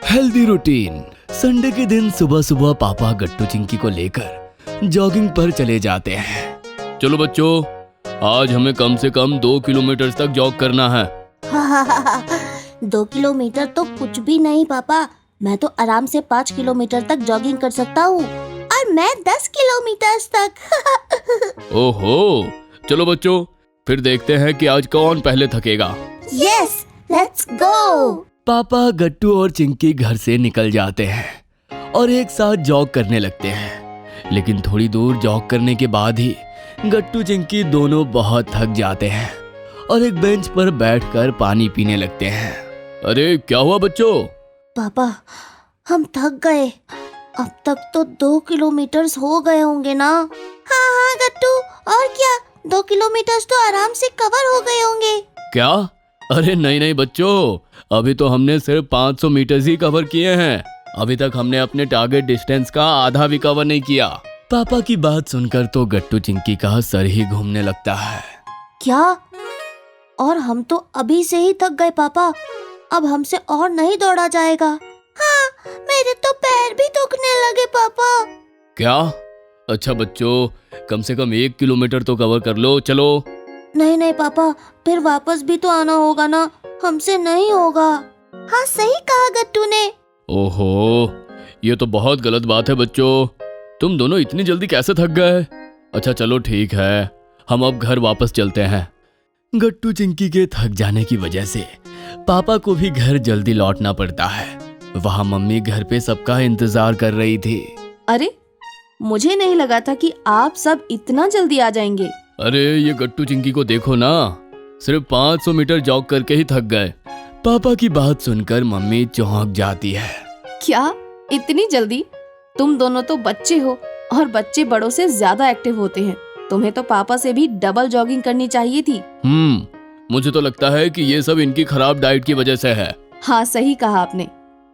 Healthy routine. Sunday के दिन सुबह सुबह पापा गट्टू चिंकी को लेकर जॉगिंग पर चले जाते हैं। चलो बच्चों, आज हमें कम से कम 2 किलोमीटर तक जॉग करना है। 2 किलोमीटर तो कुछ भी नहीं पापा, मैं तो आराम से 5 किलोमीटर तक जॉगिंग कर सकता हूँ, और मैं 10 किलोमीटर तक। ओहो, चलो बच्चों, फिर देखते हैं कि आज कौन पहले थकेगा। Yes, let's go. पापा गट्टू और चिंकी घर से निकल जाते हैं और एक साथ जॉग करने लगते हैं। लेकिन थोड़ी दूर जॉग करने के बाद ही गट्टू चिंकी दोनों बहुत थक जाते हैं और एक बेंच पर बैठकर पानी पीने लगते हैं। अरे क्या हुआ बच्चों? पापा, हम थक गए। अब तक तो 2 किलोमीटर हो गए होंगे ना? हाँ गट्टू, और क्या, 2 किलोमीटर तो आराम से कवर हो गए होंगे। क्या? अरे नहीं बच्चों, अभी तो हमने सिर्फ 500 मीटर ही कवर किए हैं। अभी तक हमने अपने टारगेट डिस्टेंस का आधा भी कवर नहीं किया। पापा की बात सुनकर तो गट्टू चिंकी का सर ही घूमने लगता है। क्या? और हम तो अभी से ही थक गए पापा, अब हमसे और नहीं दौड़ा जाएगा। हाँ, मेरे तो पैर भी दुखने लगे पापा। क्या? अच्छा बच्चों, कम से कम 1 किलोमीटर तो कवर कर लो। चलो। नहीं पापा, फिर वापस भी तो आना होगा ना, हमसे नहीं होगा। हाँ, सही कहा गट्टू ने। ओहो, ये तो बहुत गलत बात है बच्चों। तुम दोनों इतनी जल्दी कैसे थक गए? अच्छा चलो ठीक है, हम अब घर वापस चलते हैं। गट्टू चिंकी के थक जाने की वजह से पापा को भी घर जल्दी लौटना पड़ता है। वहाँ मम्मी घर पे सबका इंतजार कर रही थी। अरे, मुझे नहीं लगा था कि आप सब इतना जल्दी आ जाएंगे। अरे ये गट्टू चिंकी को देखो ना, सिर्फ 500 मीटर जॉग करके ही थक गए। पापा की बात सुनकर मम्मी चौंक जाती है। क्या इतनी जल्दी? तुम दोनों तो बच्चे हो और बच्चे बड़ों से ज्यादा एक्टिव होते हैं। तुम्हें तो पापा से भी डबल जॉगिंग करनी चाहिए थी। मुझे तो लगता है कि ये सब इनकी खराब डाइट की वजह से है। हाँ, सही कहा आपने।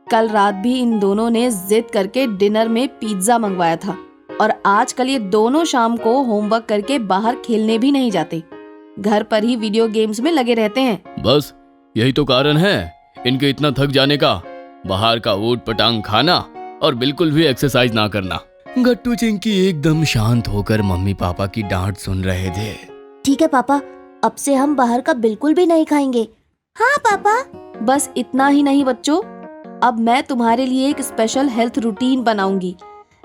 कल रात भी इन दोनों ने जिद करके डिनर में पिज्जा मंगवाया था, और आजकल ये दोनों शाम को होमवर्क करके बाहर खेलने भी नहीं जाते, घर पर ही वीडियो गेम्स में लगे रहते हैं। बस यही तो कारण है इनके इतना थक जाने का। बाहर का ऊट पटांग खाना और बिल्कुल भी एक्सरसाइज ना करना। गट्टू चिंकी एकदम शांत होकर मम्मी पापा की डांट सुन रहे थे। ठीक है पापा, अब से हम बाहर का बिल्कुल भी नहीं खाएंगे। हाँ पापा। बस इतना ही नहीं बच्चों, अब मैं तुम्हारे लिए एक स्पेशल हेल्थ रूटीन बनाऊंगी,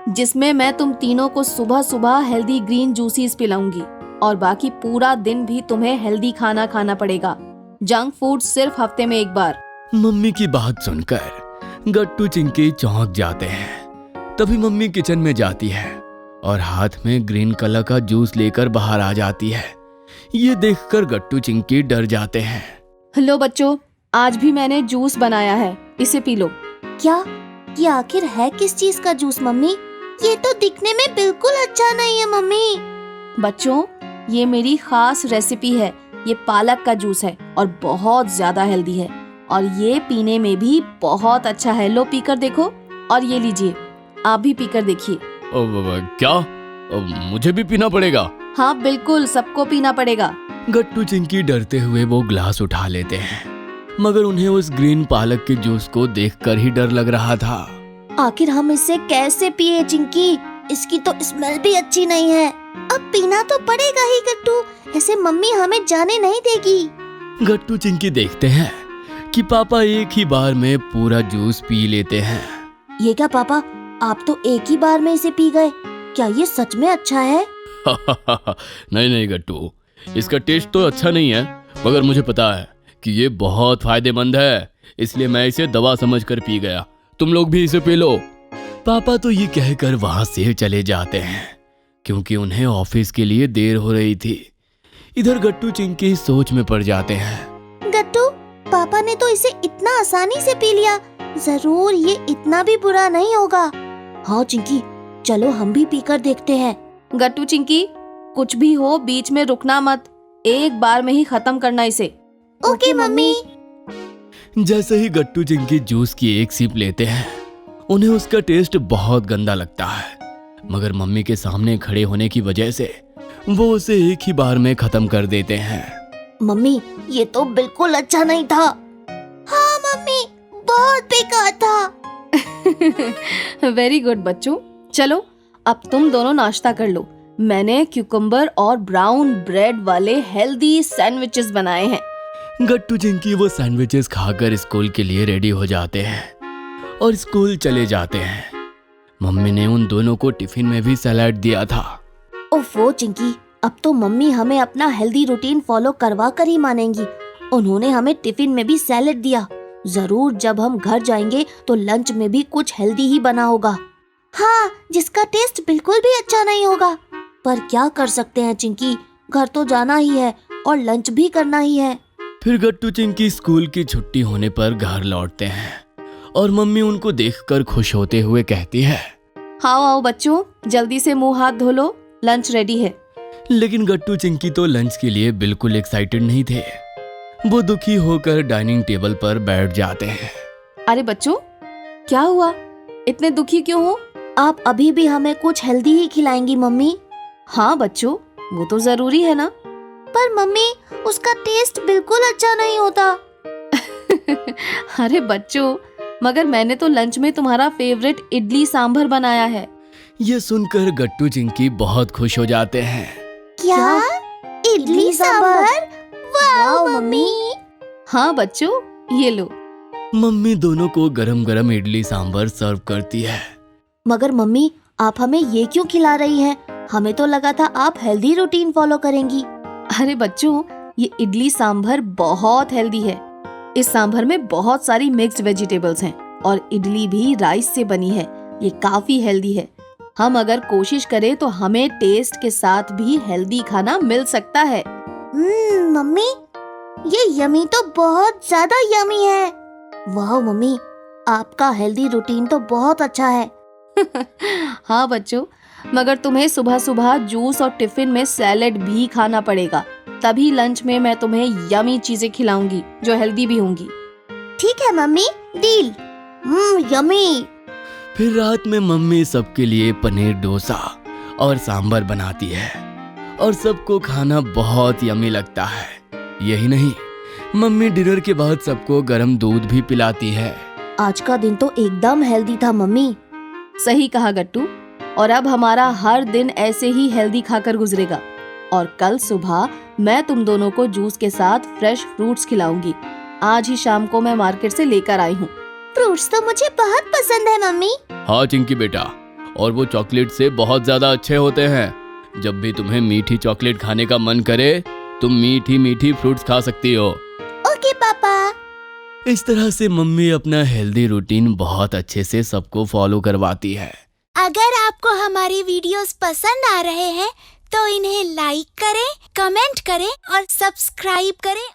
जिसमें मैं तुम तीनों को सुबह सुबह हेल्दी ग्रीन जूसीज पिलाऊंगी, और बाकी पूरा दिन भी तुम्हें हेल्दी खाना खाना पड़ेगा। जंक फूड सिर्फ हफ्ते में 1 बार। मम्मी की बात सुनकर गट्टू चिंकी चौंक जाते हैं। तभी मम्मी किचन में जाती है और हाथ में ग्रीन कलर का जूस लेकर बाहर आ जाती है। ये देखकर गट्टू चिंकी डर जाते हैं। लो बच्चों, आज भी मैंने जूस बनाया है, इसे पी लो। क्या? ये आखिर है किस चीज का जूस मम्मी? ये तो दिखने में बिल्कुल अच्छा नहीं है मम्मी। बच्चों, ये मेरी खास रेसिपी है। ये पालक का जूस है और बहुत ज्यादा हेल्दी है, और ये पीने में भी बहुत अच्छा है। लो पीकर देखो, और ये लीजिए, आप भी पीकर देखिए। क्या? मुझे भी पीना पड़ेगा? हाँ बिल्कुल, सबको पीना पड़ेगा। गट्टू चिंकी डरते हुए वो ग्लास उठा लेते हैं, मगर उन्हें उस ग्रीन पालक के जूस को देखकर ही डर लग रहा था। आखिर हम इसे कैसे पिए चिंकी? इसकी तो स्मेल भी अच्छी नहीं है। अब पीना तो पड़ेगा ही गट्टू, ऐसे मम्मी हमें जाने नहीं देगी। गट्टू चिंकी देखते हैं कि पापा एक ही बार में पूरा जूस पी लेते हैं। ये क्या पापा, आप तो एक ही बार में इसे पी गए? क्या ये सच में अच्छा है? नहीं गट्टू, इसका टेस्ट तो अच्छा नहीं है, मगर मुझे पता है कि ये बहुत फायदेमंद है, इसलिए मैं इसे दवा समझकर पी गया। तुम लोग भी इसे पी लो। पापा तो ये कहकर वहां से चले जाते हैं, क्योंकि उन्हें ऑफिस के लिए देर हो रही थी। इधर गट्टू चिंकी सोच में पड़ जाते हैं। गट्टू, पापा ने तो इसे इतना आसानी से पी लिया, जरूर ये इतना भी बुरा नहीं होगा। हाँ चिंकी, चलो हम भी पीकर देखते हैं। गट्टू चिंकी, कुछ भी हो बीच में रुकना मत, एक बार में ही खत्म करना इसे। Okay mummy. जैसे ही गट्टू चिंकी जूस की एक सिप लेते हैं, उन्हें उसका टेस्ट बहुत गंदा लगता है, मगर मम्मी के सामने खड़े होने की वजह से वो उसे एक ही बार में खत्म कर देते हैं। मम्मी, ये तो बिल्कुल अच्छा नहीं था। हाँ मम्मी, बहुत बेकार था। वेरी गुड बच्चों, चलो अब तुम दोनों नाश्ता कर लो। मैंने क्यूकम्बर और ब्राउन ब्रेड वाले हेल्दी सैंडविचेस बनाए हैं। गट्टू चिंकी वो सैंडविचेस खाकर स्कूल के लिए रेडी हो जाते हैं और स्कूल चले जाते हैं। मम्मी ने उन दोनों को टिफिन में भी सलाद दिया था। ओफो चिंकी, अब तो मम्मी हमें अपना हेल्दी रूटीन फॉलो करवा कर ही मानेंगी। उन्होंने हमें टिफिन में भी सैलेड दिया। जरूर जब हम घर जाएंगे तो लंच में भी कुछ हेल्दी ही बना होगा। हाँ, जिसका टेस्ट बिल्कुल भी अच्छा नहीं होगा। पर क्या कर सकते हैं चिंकी, घर तो जाना ही है और लंच भी करना ही है। फिर गट्टू चिंकी स्कूल की छुट्टी होने पर घर लौटते हैं और मम्मी उनको देखकर खुश होते हुए कहती है, आओ आओ बच्चों, जल्दी से मुंह हाथ धो लो, लंच रेडी है। लेकिन गट्टू चिंकी तो लंच के लिए बिल्कुल एक्साइटेड नहीं थे। वो दुखी होकर डाइनिंग टेबल पर बैठ जाते हैं। अरे बच्चों, क्या हुआ, इतने दुखी क्यों हो? आप अभी भी हमें कुछ हेल्दी ही खिलाएंगी मम्मी? हाँ बच्चों, वो तो जरूरी है ना। पर मम्मी, उसका टेस्ट बिल्कुल अच्छा नहीं होता। अरे बच्चों, मगर मैंने तो लंच में तुम्हारा फेवरेट इडली सांभर बनाया है। ये सुनकर गट्टू चिंकी बहुत खुश हो जाते हैं। क्या? इडली सांभर? वाह मम्मी। हाँ बच्चों, ये लो। मम्मी दोनों को गरम गरम इडली सांभर सर्व करती है। मगर मम्मी, आप हमें ये क्यों खिला रही हैं? हमें तो लगा था आप हेल्दी रूटीन फॉलो करेंगी। अरे बच्चों, ये इडली सांभर बहुत हेल्दी है। इस सांभर में बहुत सारी मिक्स्ड वेजिटेबल्स हैं और इडली भी राइस से बनी है। ये काफी हेल्दी है। हम अगर कोशिश करें तो हमें टेस्ट के साथ भी हेल्दी खाना मिल सकता है। मम्मी, ये यमी तो बहुत ज्यादा यमी है। वाह मम्मी, आपका हेल्दी रूटीन तो बहुत अच्छा है। हाँ बच्चों, मगर तुम्हें सुबह सुबह जूस और टिफिन में सैलेड भी खाना पड़ेगा, तभी लंच में मैं तुम्हें यमी चीजें खिलाऊंगी जो हेल्दी भी होंगी। ठीक है मम्मी, डील। यमी। फिर रात में मम्मी सबके लिए पनीर डोसा और सांभर बनाती है और सबको खाना बहुत यमी लगता है। यही नहीं, मम्मी डिनर के बाद सबको गर्म दूध भी पिलाती है। आज का दिन तो एकदम हेल्दी था मम्मी। सही कहा गट्टू, और अब हमारा हर दिन ऐसे ही हेल्दी खाकर गुजरेगा। और कल सुबह मैं तुम दोनों को जूस के साथ फ्रेश फ्रूट्स खिलाऊंगी। आज ही शाम को मैं मार्केट से लेकर आई हूँ। फ्रूट्स तो मुझे बहुत पसंद है मम्मी। हाँ चिंकी बेटा, और वो चॉकलेट से बहुत ज्यादा अच्छे होते हैं। जब भी तुम्हें मीठी चॉकलेट खाने का मन करे, तुम मीठी मीठी फ्रूट्स खा सकती हो। ओके पापा। इस तरह से मम्मी अपना हेल्दी रूटीन बहुत अच्छे से सबको फॉलो करवाती है। अगर आपको हमारी वीडियोस पसंद आ रहे हैं तो इन्हें लाइक करें, कमेंट करें और सब्सक्राइब करें